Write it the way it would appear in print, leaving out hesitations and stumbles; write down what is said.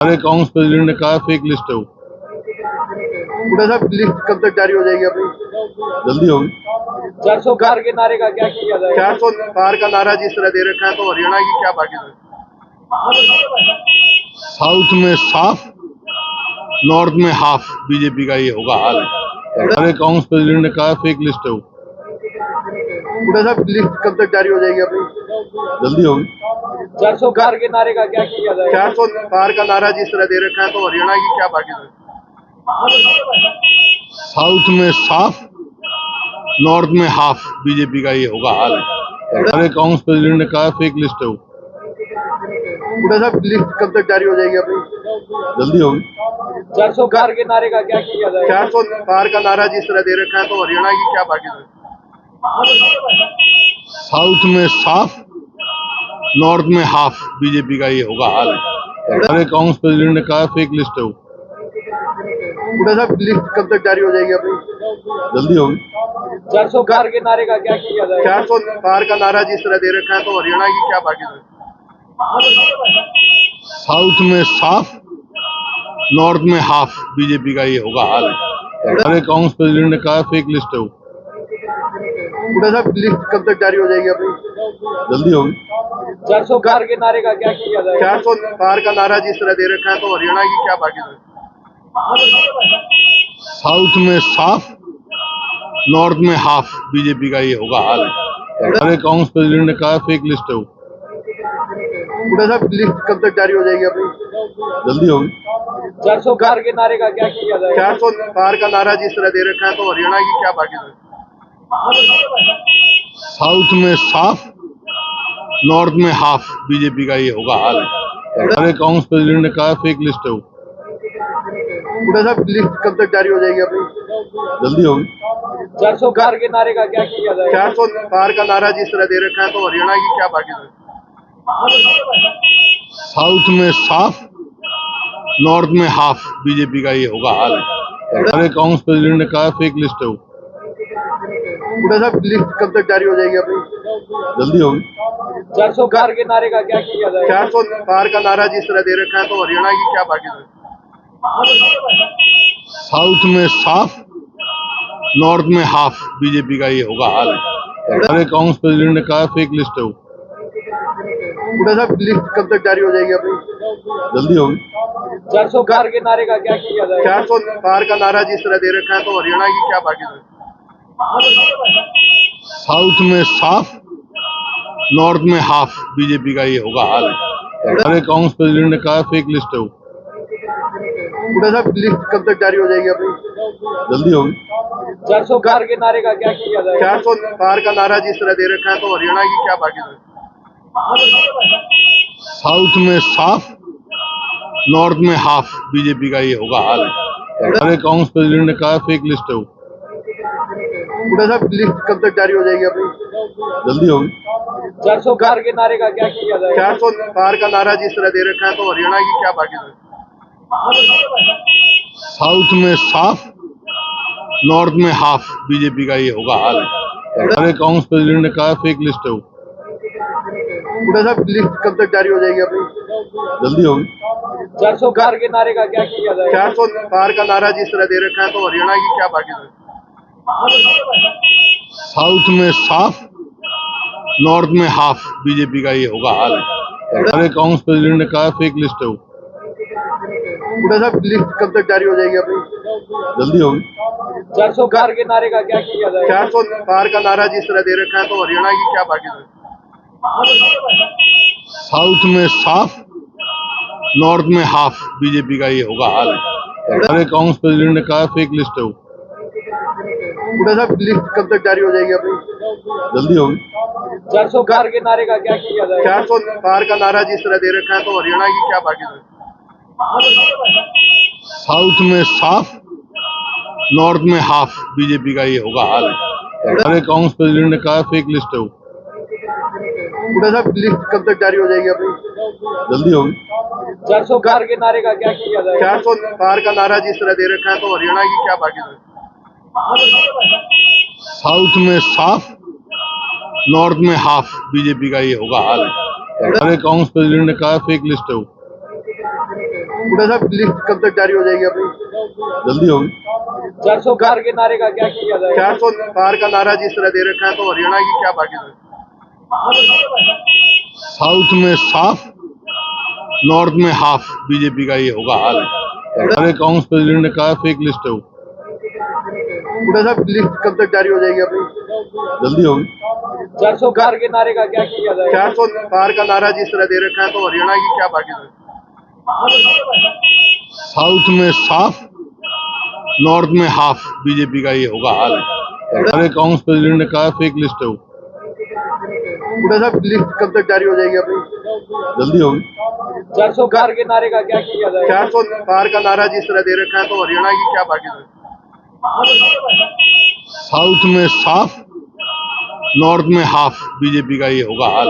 हमारे कांग्रेस प्रेसिडेंट ने कहा फेक लिस्ट है वो। बूढ़ा साहब लिस्ट कब तक जारी हो जाएगी अपनी? जल्दी होगी। 400 पार के नारे का क्या किया जाए? 400 पार का नारा जिस तरह दे रखा है तो हरियाणा की क्या बाकी है? साउथ में साफ, नॉर्थ में हाफ बीजेपी का ये होगा हाल। हमारे कांग्रेस प्रेसिडेंट ने कहा फेक लिस्ट है वो। बूढ़ा साहब लिस्ट कब तक जारी हो जाएगी अपनी? जल्दी होगी। 400 पार के नारे का क्या किया जाए? 400 पार का नारा जिस तरह दे रखा है तो हरियाणा की क्या बाकी है? साउथ में साफ, नॉर्थ में हाफ बीजेपी का ये होगा हाल। हमारे कांग्रेस प्रेसिडेंट ने कहा फेक लिस्ट है वो। बूढ़ा साहब लिस्ट कब तक जारी हो जाएगी अपनी? जल्दी होगी। 400 पार के नारे का क्या किया जाए? 400 पार का नारा जिस तरह दे रखा है तो हरियाणा की क्या बाकी है? साउथ में साफ, नॉर्थ में हाफ बीजेपी का ये होगा हाल। हमारे कांग्रेस प्रेसिडेंट ने कहा फेक लिस्ट है वो। बूढ़ा साहब लिस्ट कब तक जारी हो जाएगी अपनी? जल्दी होगी। 400 पार के नारे का क्या किया जाए? 400 पार का नारा जिस तरह दे रखा है तो हरियाणा की क्या बाकी है? साउथ में साफ, नॉर्थ में हाफ बीजेपी का ये होगा हाल। हमारे कांग्रेस प्रेसिडेंट ने कहा फेक लिस्ट है वो। बूढ़ा साहब लिस्ट कब तक जारी हो जाएगी अपनी? जल्दी होगी। 400 पार के नारे का क्या किया जाए? 400 पार का नारा जिस तरह दे रखा है तो हरियाणा की क्या बाकी है? साउथ में साफ, नॉर्थ में हाफ बीजेपी का ये होगा हाल। हमारे कांग्रेस प्रेसिडेंट ने कहा फेक लिस्ट है वो। बूढ़ा साहब लिस्ट कब तक जारी हो जाएगी अपनी? जल्दी होगी। 400 पार के नारे का क्या किया जाए? 400 पार का नारा जिस तरह दे रखा है तो हरियाणा की क्या बाकी है? साउथ में साफ, नॉर्थ में हाफ बीजेपी का ये होगा हाल। हमारे कांग्रेस प्रेसिडेंट ने कहा फेक लिस्ट है वो। बूढ़ा साहब लिस्ट कब तक जारी हो जाएगी अपनी? जल्दी होगी। 400 पार के नारे का क्या किया जाए? 400 पार का नारा जिस तरह दे रखा है तो हरियाणा की क्या बाकी है? साउथ में साफ, नॉर्थ में हाफ बीजेपी का ये होगा हाल। हमारे कांग्रेस प्रेसिडेंट ने कहा फेक लिस्ट है वो। बूढ़ा साहब लिस्ट कब तक जारी हो जाएगी अपनी? जल्दी होगी। 400 पार के नारे का क्या किया जाए? 400 पार का नारा जिस तरह दे रखा है तो हरियाणा की क्या बाकी है? साउथ में साफ, नॉर्थ में हाफ बीजेपी का ये होगा हाल। हमारे कांग्रेस प्रेसिडेंट ने कहा फेक लिस्ट है वो। बूढ़ा साहब लिस्ट कब तक जारी हो जाएगी अपनी? जल्दी होगी। 400 पार के नारे का क्या किया जाए? 400 पार का नारा जिस तरह दे रखा है तो हरियाणा की क्या बाकी है? साउथ में साफ, नॉर्थ में हाफ बीजेपी का ये होगा हाल। हमारे कांग्रेस प्रेसिडेंट ने कहा फेक लिस्ट है वो। बूढ़ा साहब लिस्ट कब तक जारी हो जाएगी अपनी? जल्दी होगी। 400 पार के नारे का क्या किया जाए? 400 पार का नारा जिस तरह दे रखा है तो हरियाणा की क्या बाकी है? साउथ में साफ, नॉर्थ में हाफ बीजेपी का ये होगा हाल। हमारे कांग्रेस प्रेसिडेंट ने कहा फेक लिस्ट है वो। बूढ़ा साहब लिस्ट कब तक जारी हो जाएगी अपनी? जल्दी होगी। 400 पार के नारे का क्या किया जाए? 400 पार का नारा जिस तरह दे रखा है तो हरियाणा की क्या बाकी है? साउथ में साफ, नॉर्थ में हाफ बीजेपी का ये होगा हाल। हमारे कांग्रेस प्रेसिडेंट ने कहा फेक लिस्ट है वो। बूढ़ा साहब लिस्ट कब तक जारी हो जाएगी अपनी? जल्दी होगी। 400 पार के नारे का क्या किया जाए? 400 पार का नारा जिस तरह दे रखा है तो हरियाणा की क्या बाकी है? साउथ में साफ, नॉर्थ में हाफ बीजेपी का ये होगा हाल। हमारे कांग्रेस प्रेसिडेंट ने कहा फेक लिस्ट है वो। बूढ़ा साहब लिस्ट कब तक जारी हो जाएगी अपनी? जल्दी होगी। 400 पार के नारे का क्या किया जाए? 400 पार का नारा जिस तरह दे रखा है तो हरियाणा की क्या बाकी है? साउथ में साफ, नॉर्थ में हाफ बीजेपी का ये होगा हाल। हमारे कांग्रेस प्रेसिडेंट ने कहा फेक लिस्ट है वो। बूढ़ा साहब लिस्ट कब तक जारी हो जाएगी अपनी? जल्दी होगी। 400 पार के नारे का क्या किया जाए? 400 पार का नारा जिस तरह दे रखा है तो हरियाणा की क्या बाकी है? साउथ में साफ, नॉर्थ में हाफ बीजेपी का ये होगा हाल। हमारे कांग्रेस प्रेसिडेंट ने कहा फेक लिस्ट है वो। बूढ़ा साहब लिस्ट कब तक जारी हो जाएगी अपनी? जल्दी होगी। 400 पार के नारे का क्या किया जाए? 400 पार का नारा जिस तरह दे रखा है तो हरियाणा की क्या बाकी है? साउथ में साफ, नॉर्थ में हाफ बीजेपी का ये होगा हाल। हमारे कांग्रेस प्रेसिडेंट ने कहा फेक लिस्ट है वो। हुड्डा साहब लिस्ट कब तक जारी हो जाएगी अपनी? जल्दी होगी। 400 पार के नारे का क्या किया जाएगा? 400 पार का नारा जिस तरह दे रखा है, तो हरियाणा की क्या बाकी है? साउथ में साफ, नॉर्थ में हाफ बीजेपी का ये होगा हाल। अरे कांग्रेस प्रेसिडेंट ने कहा फेक लिस्ट है वो। हुड्डा साहब लिस्ट कब तक जारी हो जाएगी अपनी? जल्दी होगी। 400 पार के नारे का क्या किया जाएगा? 400 पार का नारा जिस तरह दे रखा है, तो हरियाणा की क्या बाकी है? साउथ में साफ, नॉर्थ में हाफ बीजेपी का ये होगा हाल। अरे कांग्रेस प्रेसिडेंट ने कहा फेक लिस्ट है वो। हुड्डा साहब लिस्ट कब तक जारी हो जाएगी अपनी? जल्दी होगी। 400 पार के नारे का क्या किया जाएगा? 400 पार का नारा जिस तरह दे रखा है, तो हरियाणा की क्या बाकी है? साउथ में साफ, नॉर्थ में हाफ बीजेपी का ये होगा हाल।